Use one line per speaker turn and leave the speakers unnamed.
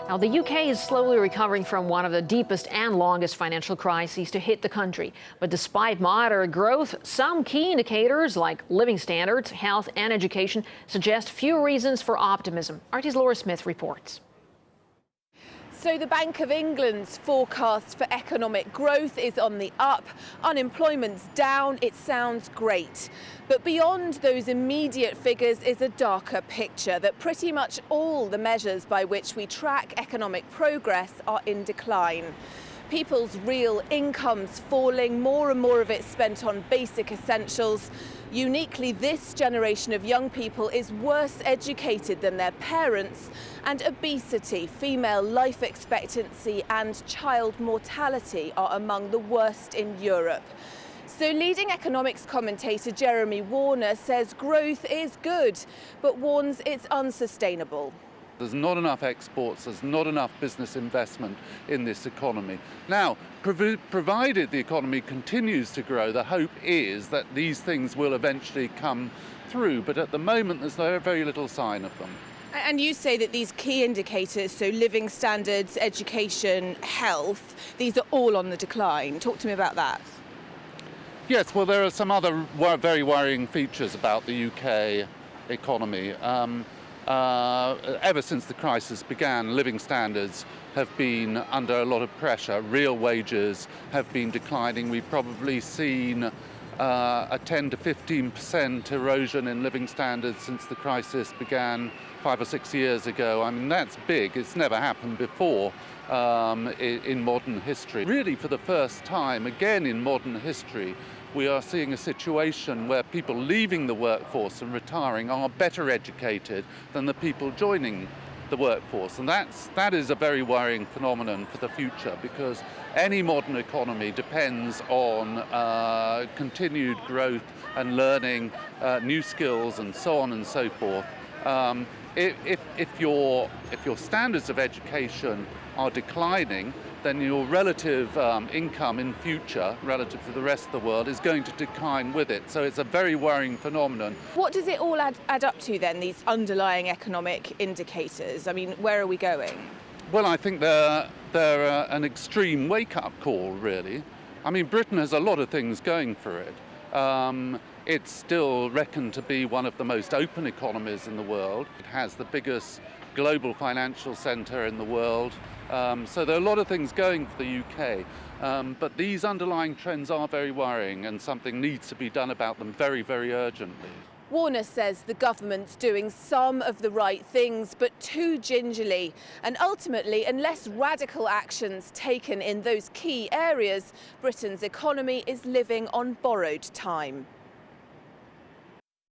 Now, the UK is slowly recovering from one of the deepest and longest financial crises to hit the country. But despite moderate growth, some key indicators like living standards, health and education suggest few reasons for optimism. RT's Laura Smith reports.
So the Bank of England's forecast for economic growth is on the up, unemployment's down, it sounds great. But beyond those immediate figures is a darker picture that pretty much all the measures by which we track economic progress are in decline. People's real incomes falling, more and more of it spent on basic essentials. Uniquely, this generation of young people is worse educated than their parents, and obesity, female life expectancy and child mortality are among the worst in Europe. So leading economics commentator Jeremy Warner says growth is good, but warns it's unsustainable.
There's not enough exports, there's not enough business investment in this economy. Now, provided the economy continues to grow, the hope is that these things will eventually come through, but at the moment there's very little sign of them.
And you say that these key indicators, so living standards, education, health, these are all on the decline. Talk to me about that.
Yes, well, there are some other very worrying features about the UK economy. Ever since the crisis began, living standards have been under a lot of pressure. Real wages have been declining. We've probably seen a 10 to 15% erosion in living standards since the crisis began 5 or 6 years ago. I mean, that's big. It's never happened before in modern history. Really, for the first time, again in modern history, we are seeing a situation where people leaving the workforce and retiring are better educated than the people joining the workforce. And that is a very worrying phenomenon for the future, because any modern economy depends on continued growth and learning new skills and so on and so forth. If your standards of education are declining, then your relative income in future, relative to the rest of the world, is going to decline with it. So it's a very worrying phenomenon.
What does it all add up to then, these underlying economic indicators? I mean, where are we going?
Well, I think they're an extreme wake-up call, really. I mean, Britain has a lot of things going for it. It's still reckoned to be one of the most open economies in the world. It has the biggest global financial centre in the world. So there are a lot of things going for the UK, but these underlying trends are very worrying, and something needs to be done about them very, very urgently.
Warner says the government's doing some of the right things, but too gingerly. And ultimately, unless radical action's taken in those key areas, Britain's economy is living on borrowed time.